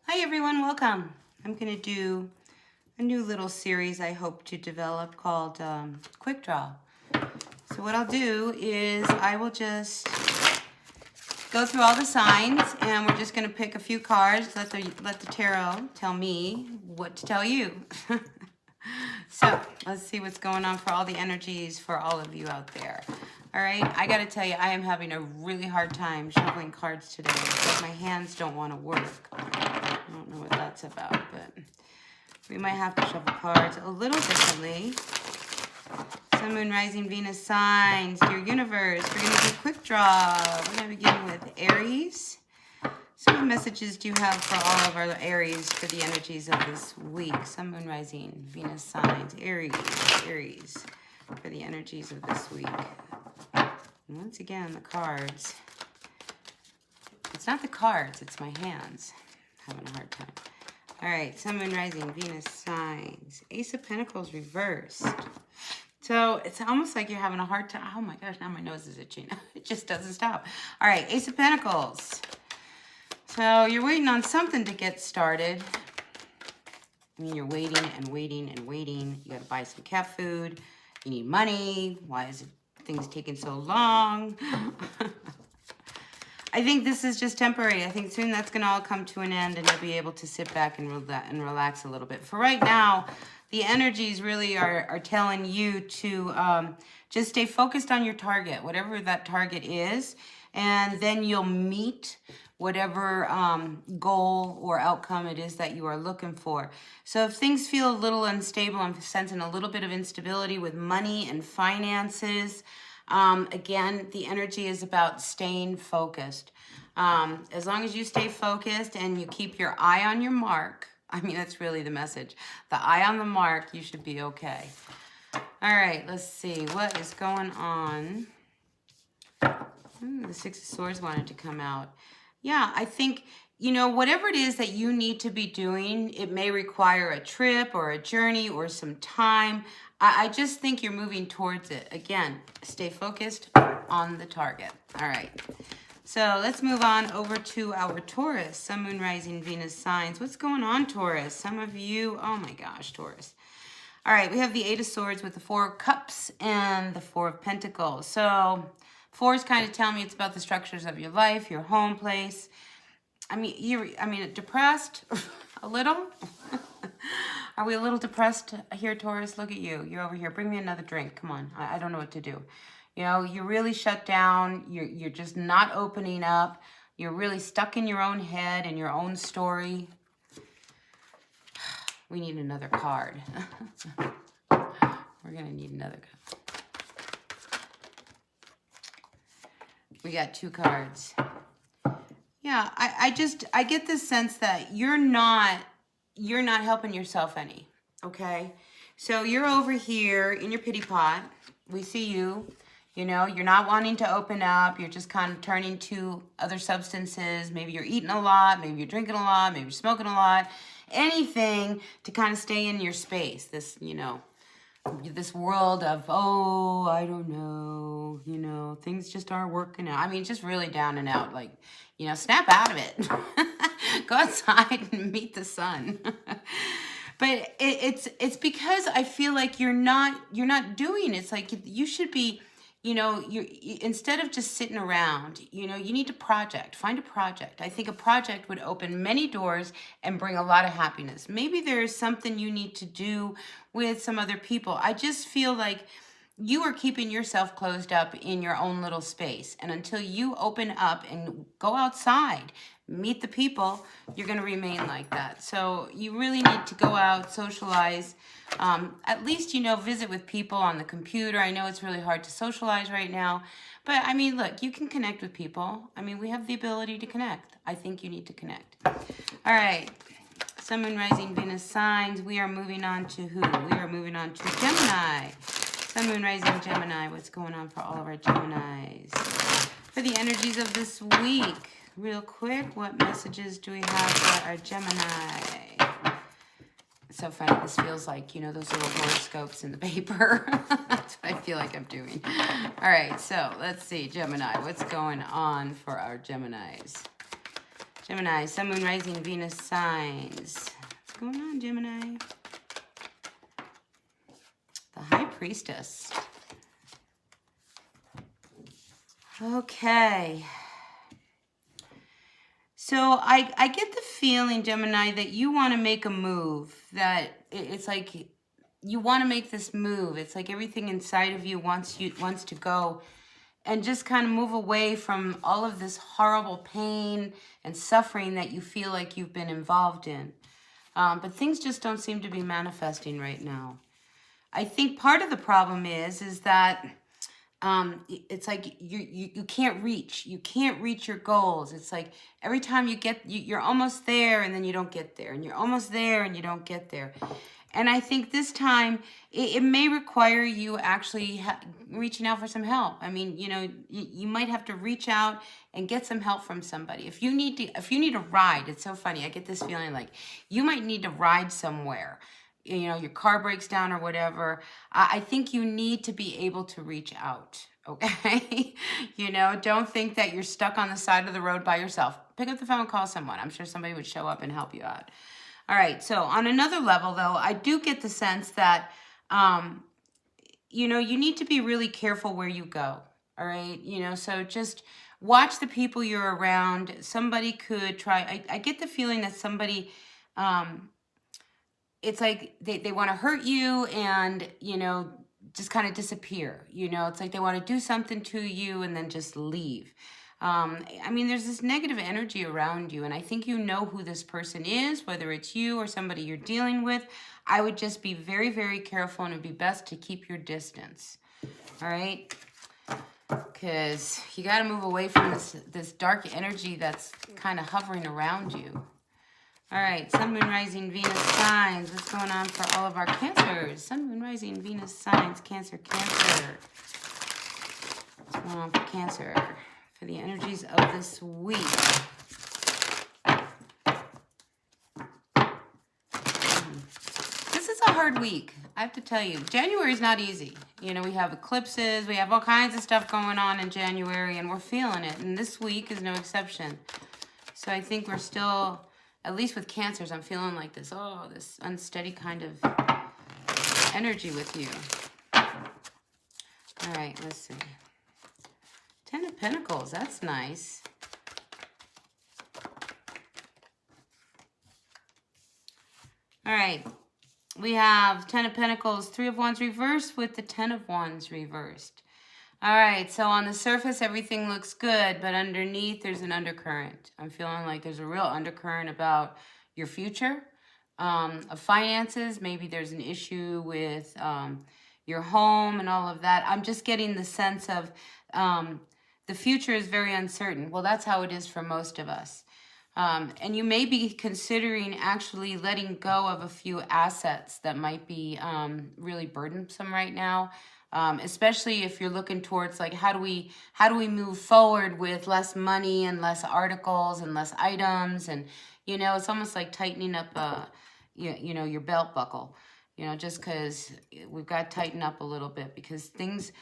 Hi everyone, welcome. I'm going to do a new little series I hope to develop called Quick Draw. So what I'll do is I will just go through all the signs and we're just going to pick a few cards, let the tarot tell me what to tell you. So let's see what's going on for all the energies for all of you out there. All right, I got to tell you, I am having a really hard time shuffling cards today because my hands don't want to work. I don't know what that's about, but we might have to shuffle cards a little differently. Sun, Moon, Rising, Venus signs, dear universe. We're going to do quick draw. We're going to begin with Aries. So what messages do you have for all of our Aries for the energies of this week? Sun, Moon, Rising, Venus signs, Aries for the energies of this week. And once again, the cards. It's not the cards, it's my hands. Having a hard time. All right, Sun, Moon, Rising, Venus signs. Ace of Pentacles reversed. So it's almost like you're having a hard time. Oh my gosh, now my nose is itching. It just doesn't stop. All right, Ace of Pentacles. So you're waiting on something to get started. I mean, you're waiting and waiting and waiting. You got to buy some cat food. You need money. Why is things taking so long? I think this is just temporary. I think soon that's going to all come to an end and you'll be able to sit back and relax a little bit. For right now, the energies really are telling you to just stay focused on your target, whatever that target is, and then you'll meet whatever goal or outcome it is that you are looking for. So if things feel a little unstable, I'm sensing a little bit of instability with money and finances. Again, the energy is about staying focused. As long as you stay focused and you keep your eye on your mark, I mean, that's really the message. The eye on the mark, you should be okay. All right, let's see. What is going on? The Six of Swords wanted to come out. Yeah, I think, you know, whatever it is that you need to be doing, it may require a trip or a journey or some time. I just think you're moving towards it. Again, stay focused on the target. All right. So let's move on over to our Taurus, Sun, Moon, Rising, Venus signs. What's going on, Taurus? Some of you, oh my gosh, Taurus. All right, we have the Eight of Swords with the Four of Cups and the Four of Pentacles. So fours kind of tell me it's about the structures of your life, your home place. I mean, depressed a little. Are we a little depressed here, Taurus? Look at you. You're over here. Bring me another drink. Come on. I don't know what to do. You know, you're really shut down. You're just not opening up. You're really stuck in your own head and your own story. We need another card. We're going to need another card. We got two cards. Yeah, I get this sense that you're not helping yourself any, okay? So you're over here in your pity pot. We see you. You know, you're not wanting to open up. You're just kind of turning to other substances. Maybe you're eating a lot. Maybe you're drinking a lot. Maybe you're smoking a lot. Anything to kind of stay in your space. This, you know, this world of, oh, I don't know, you know, things just aren't working out. I mean, just really down and out. Like, you know, snap out of it. Go outside and meet the sun. But it's because I feel like you're not doing it. It's like you should be, you know, instead of just sitting around, you know, you need to find a project. I think a project would open many doors and bring a lot of happiness. Maybe there's something you need to do with some other people. I just feel like you are keeping yourself closed up in your own little space. And until you open up and go outside, meet the people, you're going to remain like that. So you really need to go out, socialize, at least, you know, visit with people on the computer. I know it's really hard to socialize right now, but I mean, look, you can connect with people. I mean, we have the ability to connect. I think you need to connect. All right. Sun, Moon, Rising, Venus signs. We are moving on to who? We are moving on to Gemini. Sun, Moon, Rising, Gemini. What's going on for all of our Geminis? For the energies of this week, real quick, what messages do we have for our Gemini? It's so funny. This feels like, you know, those little horoscopes in the paper. That's what I feel like I'm doing. All right, so let's see. Gemini, what's going on for our Geminis? Gemini, Sun, Moon, Rising, Venus signs. What's going on, Gemini? The High Priestess. Okay. So I get the feeling, Gemini, that you want to make a move. That it's like you want to make this move. It's like everything inside of you wants to go and just kind of move away from all of this horrible pain and suffering that you feel like you've been involved in. But things just don't seem to be manifesting right now. I think part of the problem is that it's like you can't reach. You can't reach your goals. It's like every time you're almost there and then you don't get there. And you're almost there and you don't get there. And I think this time it may require you actually reaching out for some help. I mean, you know, you might have to reach out and get some help from somebody. If you need a ride, it's so funny. I get this feeling like you might need to ride somewhere. You know, your car breaks down or whatever. I think you need to be able to reach out. Okay. You know, don't think that you're stuck on the side of the road by yourself. Pick up the phone and call someone. I'm sure somebody would show up and help you out. All right, so on another level, though, I do get the sense that, you know, you need to be really careful where you go, all right? You know, so just watch the people you're around. Somebody could try, I get the feeling that somebody, it's like they want to hurt you and, you know, just kind of disappear. You know, it's like they want to do something to you and then just leave. I mean, there's this negative energy around you, and I think you know who this person is, whether it's you or somebody you're dealing with. I would just be very, very careful, and it would be best to keep your distance, all right? Because you got to move away from this dark energy that's kind of hovering around you. All right, Sun, Moon, Rising, Venus signs. What's going on for all of our Cancers? Sun, Moon, Rising, Venus signs, Cancer, Cancer. What's going on for Cancer? For the energies of this week. This is a hard week, I have to tell you. January is not easy. You know, we have eclipses, we have all kinds of stuff going on in January, and we're feeling it. And this week is no exception. So I think we're still, at least with Cancers, I'm feeling like this unsteady kind of energy with you. All right, let's see. Ten of Pentacles, that's nice. All right, we have Ten of Pentacles, Three of Wands reversed with the Ten of Wands reversed. All right, so on the surface, everything looks good, but underneath, there's an undercurrent. I'm feeling like there's a real undercurrent about your future, of finances. Maybe there's an issue with your home and all of that. I'm just getting the sense of the future is very uncertain. Well, that's how it is for most of us. And you may be considering actually letting go of a few assets that might be really burdensome right now. Especially if you're looking towards like, how do we move forward with less money and less articles and less items? And, you know, it's almost like tightening up, you know, your belt buckle, you know, just because we've got to tighten up a little bit because things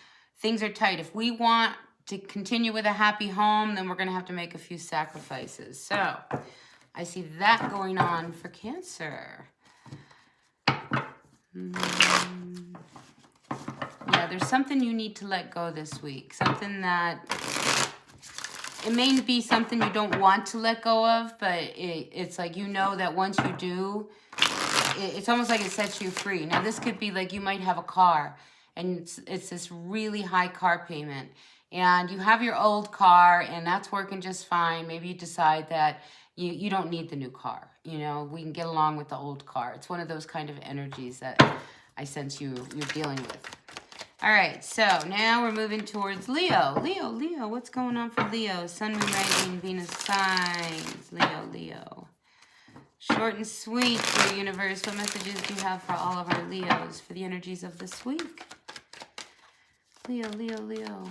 are tight. If we want to continue with a happy home, then we're going to have to make a few sacrifices. So I see that going on for Cancer. Yeah, there's something you need to let go this week. Something that, it may be something you don't want to let go of, but it's like, you know that once you do, it's almost like it sets you free. Now, this could be like you might have a car, and it's this really high car payment. And you have your old car, and that's working just fine. Maybe you decide that you don't need the new car. You know, we can get along with the old car. It's one of those kind of energies that I sense you're dealing with. All right, so now we're moving towards Leo. Leo, what's going on for Leo? Sun, Moon, Rising, Venus signs. Leo. Short and sweet, dear universe. What messages do you have for all of our Leos for the energies of this week? Leo.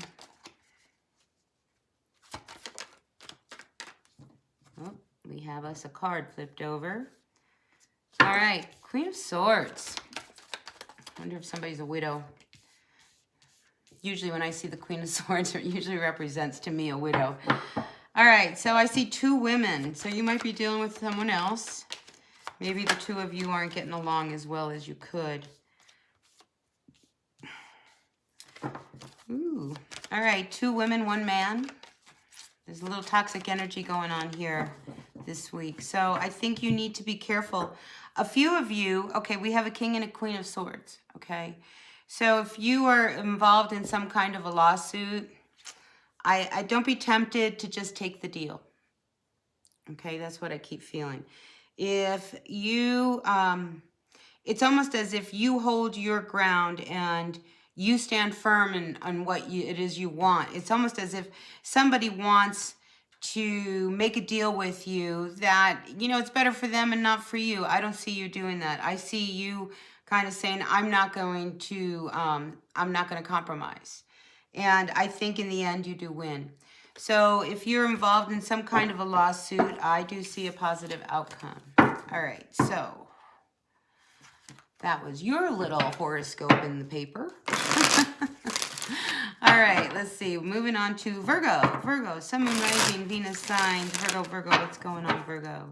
Oh, we have us a card flipped over. All right, Queen of Swords. I wonder if somebody's a widow. Usually when I see the Queen of Swords, it usually represents to me a widow. All right, so I see 2 women. So you might be dealing with someone else. Maybe the 2 of you aren't getting along as well as you could. Ooh. All right, 2 women, 1 man. There's a little toxic energy going on here this week. So I think you need to be careful. A few of you, okay, we have a King and a Queen of Swords, okay? So if you are involved in some kind of a lawsuit, I don't be tempted to just take the deal. Okay, that's what I keep feeling. If you, it's almost as if you hold your ground and you stand firm on what it is you want. It's almost as if somebody wants to make a deal with you that, you know, it's better for them and not for you. I don't see you doing that. I see you kind of saying, I'm not going to compromise. And I think in the end you do win. So if you're involved in some kind of a lawsuit, I do see a positive outcome. All right, so that was your little horoscope in the paper. All right, let's see. Moving on to Virgo. Virgo, Sun, Moon, Rising, Venus signs. Virgo, what's going on, Virgo?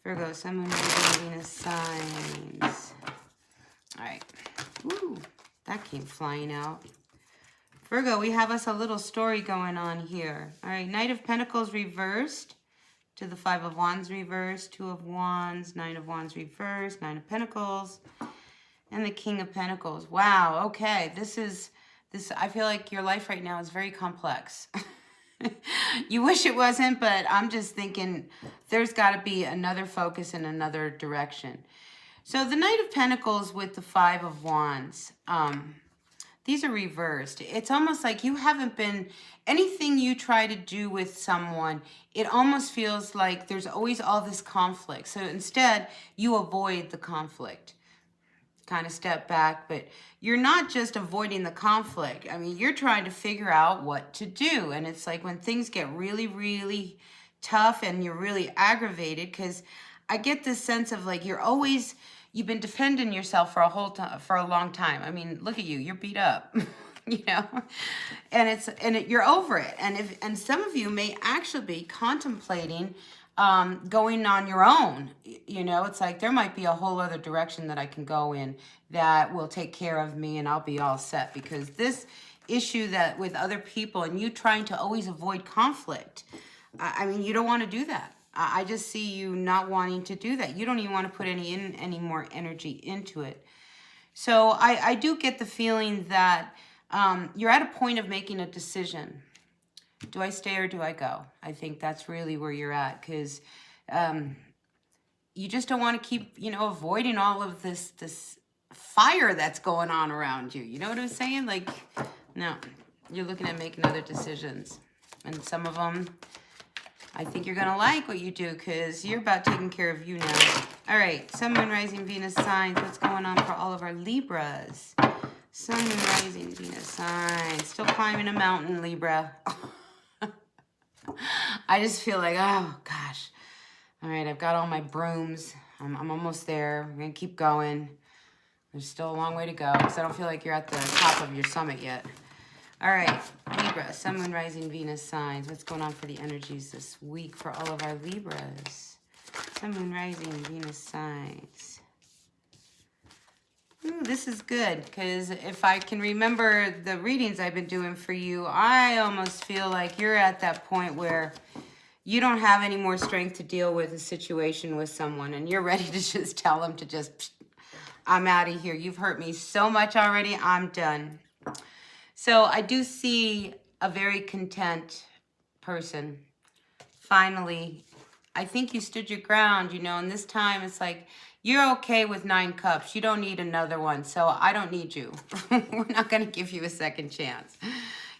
Virgo, Sun, Moon, Rising, Venus signs. All right. Ooh, that came flying out. Virgo, we have us a little story going on here. All right, Knight of Pentacles reversed to the 5 of Wands reversed, 2 of Wands, 9 of Wands reversed, 9 of Pentacles, and the King of Pentacles. Wow, okay, this, I feel like your life right now is very complex. You wish it wasn't, but I'm just thinking there's got to be another focus in another direction. So the Knight of Pentacles with the 5 of Wands, these are reversed. It's almost like you haven't been, anything you try to do with someone, it almost feels like there's always all this conflict. So instead, you avoid the conflict. Kind of step back, but you're not just avoiding the conflict. I mean, you're trying to figure out what to do. And it's like when things get really, really tough and you're really aggravated, because I get this sense of like you've been defending yourself for a long time. I mean, look at you, you're beat up, you know, and you're over it. And some of you may actually be contemplating going on your own. You know, it's like there might be a whole other direction that I can go in that will take care of me and I'll be all set, because this issue that with other people and you trying to always avoid conflict, I mean, you don't want to do that. I just see you not wanting to do that. You don't even want to put any more energy into it. So I do get the feeling that you're at a point of making a decision. Do I stay or do I go? I think that's really where you're at, because you just don't want to keep, you know, avoiding all of this fire that's going on around you. You know what I'm saying? Like, no, you're looking at making other decisions. And some of them, I think you're going to like what you do, because you're about taking care of you now. All right, Sun, Moon, Rising, Venus signs. What's going on for all of our Libras? Sun, Moon, Rising, Venus signs. Still climbing a mountain, Libra. I just feel like, oh, gosh. All right, I've got all my brooms. I'm almost there. I'm going to keep going. There's still a long way to go, because I don't feel like you're at the top of your summit yet. All right, Libra, Sun, Moon, Rising, Venus signs. What's going on for the energies this week for all of our Libras? Sun, Moon, Rising, Venus signs. Ooh, this is good, because if I can remember the readings I've been doing for you, I almost feel like you're at that point where you don't have any more strength to deal with a situation with someone, and you're ready to just tell them to just, I'm out of here. You've hurt me so much already. I'm done. So I do see a very content person. Finally, I think you stood your ground, you know, and this time it's like, you're okay with 9 cups. You don't need another one, so I don't need you. We're not going to give you a second chance.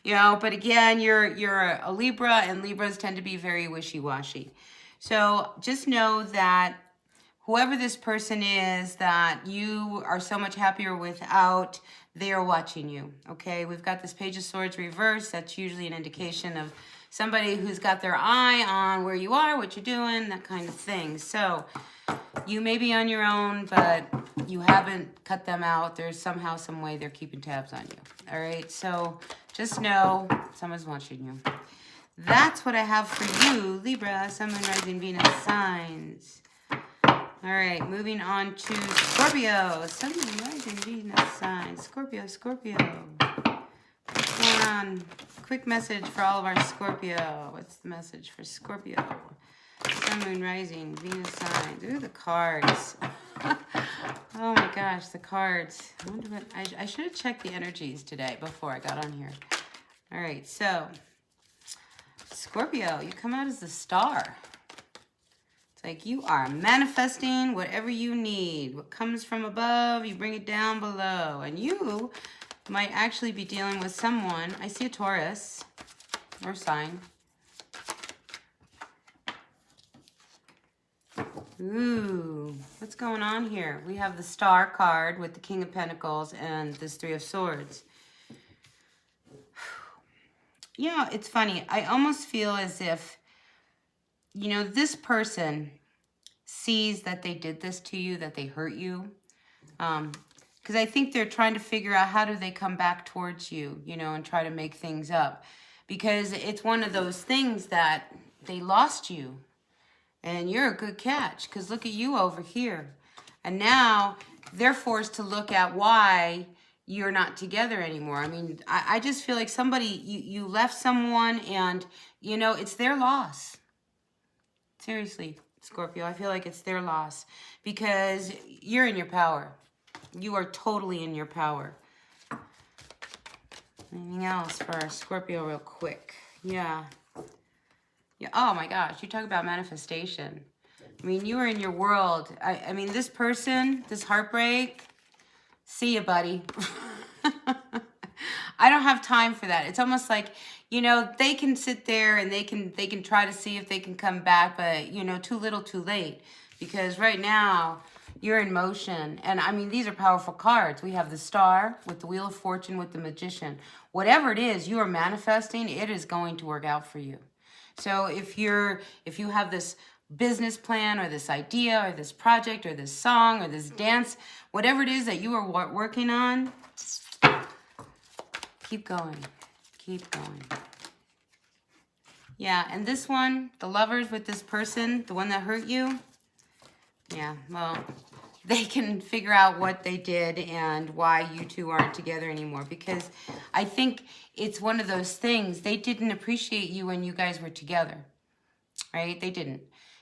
You know, but again, you're a Libra, and Libras tend to be very wishy-washy. So just know that whoever this person is that you are so much happier without, they are watching you, okay? We've got this Page of Swords reversed. That's usually an indication of somebody who's got their eye on where you are, what you're doing, that kind of thing. So you may be on your own, but you haven't cut them out. There's somehow, some way they're keeping tabs on you, all right? So just know someone's watching you. That's what I have for you, Libra, Sun, Moon, Rising, Venus signs. All right, moving on to Scorpio. Sun, Moon, Rising, Venus signs. Scorpio, Scorpio. What's going on? Quick message for all of our Scorpio. What's the message for Scorpio? Sun, Moon, Rising, Venus signs. Ooh, the cards. Oh my gosh, the cards. I wonder what I should have checked the energies today before I got on here. All right, so Scorpio, you come out as the star. It's like you are manifesting whatever you need. What comes from above, you bring it down below. And you might actually be dealing with someone. I see a Taurus or sign. Ooh, what's going on here? We have the Star card with the King of Pentacles and this Three of Swords. Yeah, it's funny. I almost feel as if, you know, this person sees that they did this to you, that they hurt you. Because I think they're trying to figure out how do they come back towards you, you know, and try to make things up. Because it's one of those things that they lost you. And you're a good catch, because look at you over here. And now they're forced to look at why you're not together anymore. I mean, I just feel like somebody, you left someone and, you know, it's their loss. Seriously, Scorpio, I feel like it's their loss because you're in your power. You are totally in your power. Anything else for our Scorpio real quick? Yeah. Yeah. Oh my gosh, you talk about manifestation. I mean, you are in your world. I mean, this person, this heartbreak, see you, buddy. I don't have time for that. It's almost like, you know, they can sit there and they can try to see if they can come back, but, you know, too little, too late. Because right now, you're in motion. And, I mean, these are powerful cards. We have the Star with the Wheel of Fortune with the Magician. Whatever it is you are manifesting, it is going to work out for you. So if you have this business plan or this idea or this project or this song or this dance, whatever it is that you are working on, keep going. Keep going. Yeah, and this one, the Lovers with this person, the one that hurt you, yeah, well, they can figure out what they did and why you two aren't together anymore. Because I think it's one of those things, they didn't appreciate you when you guys were together, right? They didn't.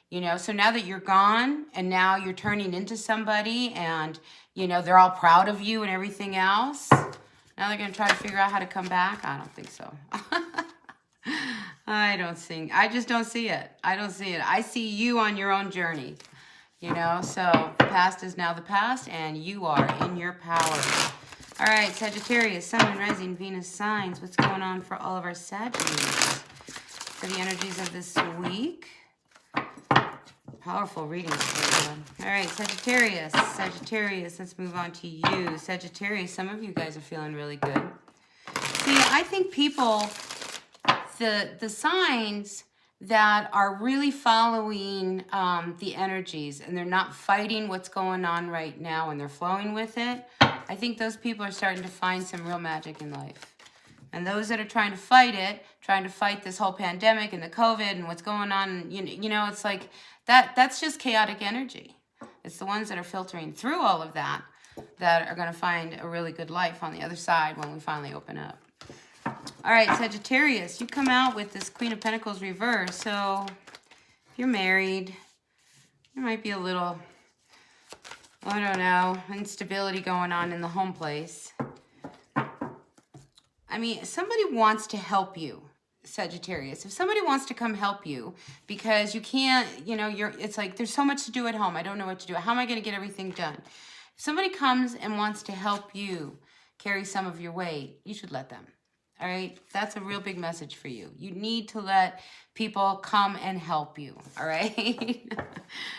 You know, so now that you're gone and now you're turning into somebody and, you know, they're all proud of you and everything else, now they're going to try to figure out how to come back? I don't think so. I just don't see it. I don't see it. I see you on your own journey. You know, so the past is now the past, and you are in your power. All right, Sagittarius, Sun, Moon, Rising, Venus signs. What's going on for all of our Sagittarius for the energies of this week? Powerful readings for everyone. All right, Sagittarius, let's move on to you. Sagittarius, some of you guys are feeling really good. See, I think people, the signs that are really following the energies and they're not fighting what's going on right now and they're flowing with it, I think those people are starting to find some real magic in life. And those that are trying to fight it, trying to fight this whole pandemic and the COVID and what's going on, you know, it's like that's just chaotic energy. It's the ones that are filtering through all of that that are going to find a really good life on the other side when we finally open up. All right, Sagittarius, you come out with this Queen of Pentacles reverse. So if you're married, there might be a little, I don't know, instability going on in the home place. I mean, somebody wants to help you, Sagittarius. If somebody wants to come help you because you can't, you know, it's like there's so much to do at home. I don't know what to do. How am I going to get everything done? If somebody comes and wants to help you carry some of your weight, you should let them. All right, that's a real big message for you. You need to let people come and help you, all right?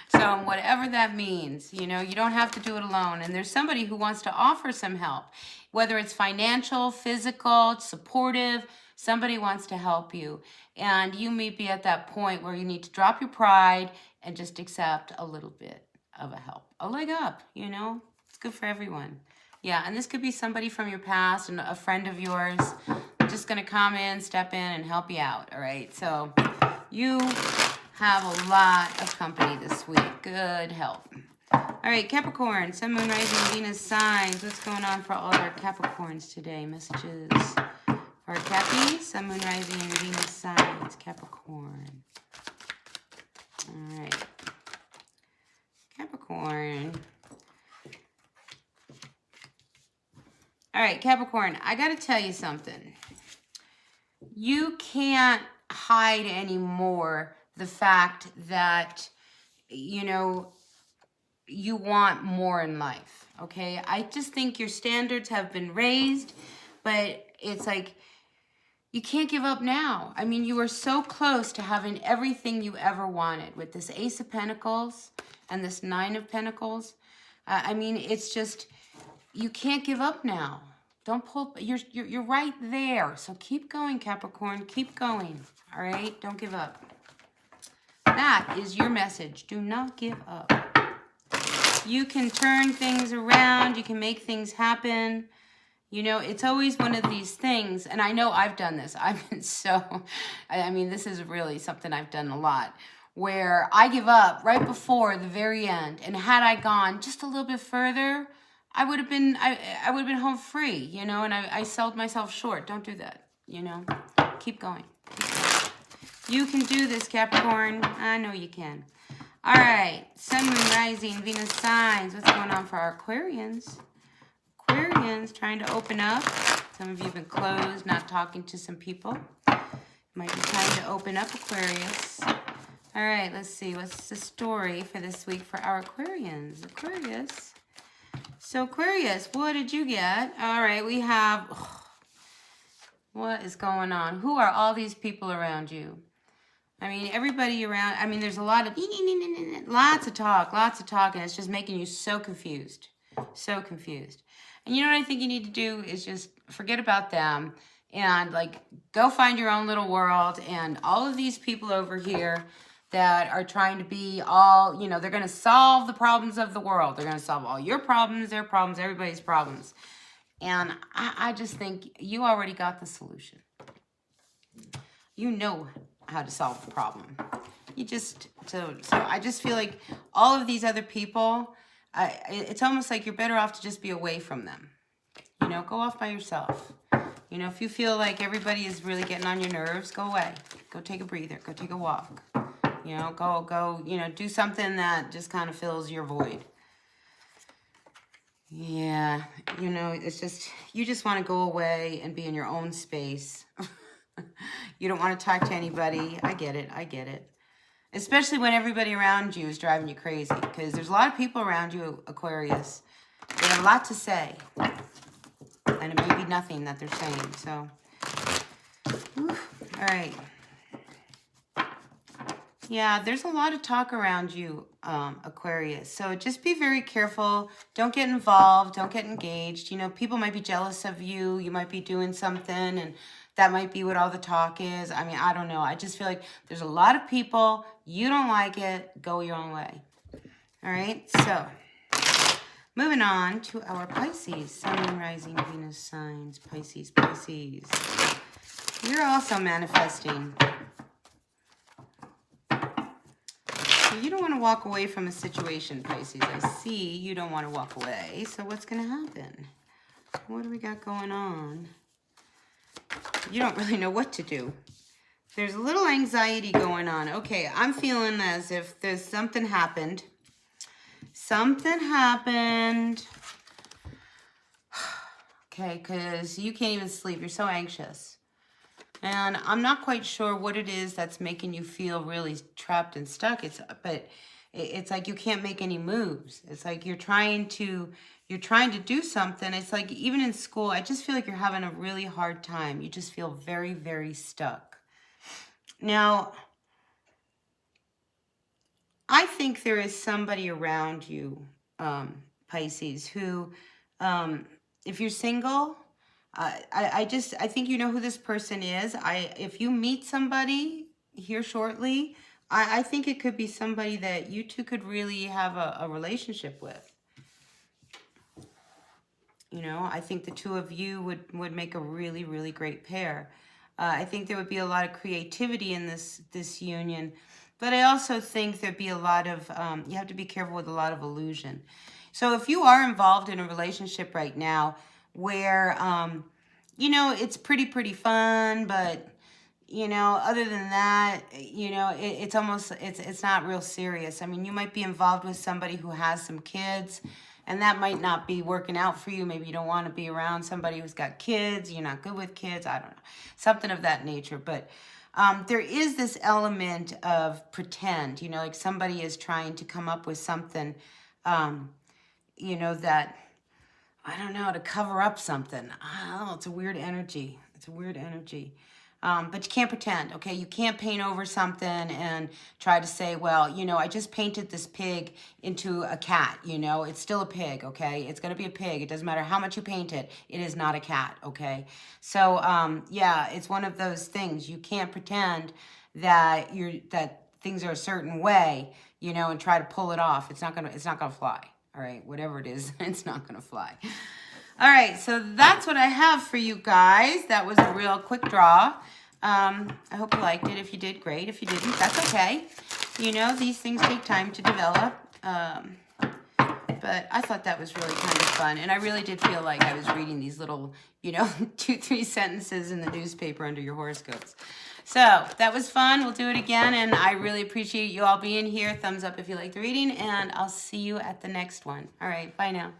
So whatever that means, you know, you don't have to do it alone. And there's somebody who wants to offer some help, whether it's financial, physical, supportive, somebody wants to help you. And you may be at that point where you need to drop your pride and just accept a little bit of a help, a leg up, you know? It's good for everyone. Yeah, and this could be somebody from your past and a friend of yours. just going to come in, step in, and help you out, all right? So you have a lot of company this week. Good help. All right, Capricorn, Sun, Moon, Rising, Venus signs. What's going on for all our Capricorns today? Messages for Cappy, Sun, Moon, Rising, and Venus signs. Capricorn. All right. Capricorn. All right, Capricorn, I got to tell you something. You can't hide anymore the fact that, you know, you want more in life, okay? I just think your standards have been raised, but it's like you can't give up now. I mean, you are so close to having everything you ever wanted with this Ace of Pentacles and this Nine of Pentacles. I mean, it's just, you can't give up now. Don't pull, you're right there. So keep going, Capricorn, keep going, all right? Don't give up. That is your message. Do not give up. You can turn things around. You can make things happen. You know, it's always one of these things, and I know I've done this. I've been I mean, this is really something I've done a lot, where I give up right before the very end, and had I gone just a little bit further, I would have been home free, you know, and I sold myself short. Don't do that, you know. Keep going. You can do this, Capricorn. I know you can. All right, Sun, Moon, Rising, Venus signs. What's going on for our Aquarians? Aquarians trying to open up. Some of you have been closed, not talking to some people. Might be time to open up, Aquarius. All right, let's see. What's the story for this week for our Aquarians? Aquarius. So, Aquarius, what did you get? All right, we have... what is going on? Who are all these people around you? I mean, everybody around... I mean, there's a lot of... lots of talk, and it's just making you so confused. So confused. And you know what I think you need to do is just forget about them and, like, go find your own little world. And all of these people over here that are trying to be all, you know, they're going to solve the problems of the world. They're going to solve all your problems, their problems, everybody's problems. And I just think you already got the solution. You know how to solve the problem. You just, so I just feel like all of these other people, it's almost like you're better off to just be away from them. You know, go off by yourself. You know, if you feel like everybody is really getting on your nerves, go away. Go take a breather. Go take a walk. You know, go, you know, do something that just kind of fills your void. Yeah, you know, it's just, you just want to go away and be in your own space. You don't want to talk to anybody. I get it. Especially when everybody around you is driving you crazy. Because there's a lot of people around you, Aquarius. They have a lot to say. And it may be nothing that they're saying. So, all right. Yeah, there's a lot of talk around you, Aquarius. So just be very careful. Don't get involved. Don't get engaged. You know, people might be jealous of you. You might be doing something, and that might be what all the talk is. I mean, I don't know. I just feel like there's a lot of people. You don't like it. Go your own way. All right? So, moving on to our Pisces. Sun, Moon, Rising, Venus signs. Pisces. You're also manifesting. You don't want to walk away from a situation, Pisces. I see you don't want to walk away. So what's going to happen? What do we got going on? You don't really know what to do. There's a little anxiety going on. Okay, I'm feeling as if there's something happened. Something happened. Okay, because you can't even sleep. You're so anxious. And I'm not quite sure what it is that's making you feel really trapped and stuck. But it's like you can't make any moves. It's like you're trying to do something. It's like even in school, I just feel like you're having a really hard time. You just feel very, very stuck. Now, I think there is somebody around you, Pisces, who, if you're single, I think you know who this person is. If you meet somebody here shortly, I think it could be somebody that you two could really have a relationship with. You know, I think the two of you would make a really, really great pair. I think there would be a lot of creativity in this union, but I also think there'd be a lot of, you have to be careful with a lot of illusion. So if you are involved in a relationship right now where, you know, it's pretty fun, but, you know, other than that, you know, it's almost, it's not real serious. I mean, you might be involved with somebody who has some kids, and that might not be working out for you. Maybe you don't want to be around somebody who's got kids. You're not good with kids. I don't know. Something of that nature. But there is this element of pretend. You know, like somebody is trying to come up with something, you know, that, I don't know, to cover up something. I don't know. It's a weird energy. It's a weird energy. But you can't pretend, okay? You can't paint over something and try to say, well, you know, I just painted this pig into a cat, you know? It's still a pig, okay? It's going to be a pig. It doesn't matter how much you paint it. It is not a cat, okay? So, yeah, it's one of those things. You can't pretend that that things are a certain way, you know, and try to pull it off. It's not gonna fly, all right? Whatever it is, it's not going to fly. All right, so that's what I have for you guys. That was a real quick draw. I hope you liked it. If you did, great. If you didn't, that's okay. You know, these things take time to develop. But I thought that was really kind of fun. And I really did feel like I was reading these little, you know, 2-3 sentences in the newspaper under your horoscopes. So that was fun. We'll do it again. And I really appreciate you all being here. Thumbs up if you liked the reading. And I'll see you at the next one. All right, bye now.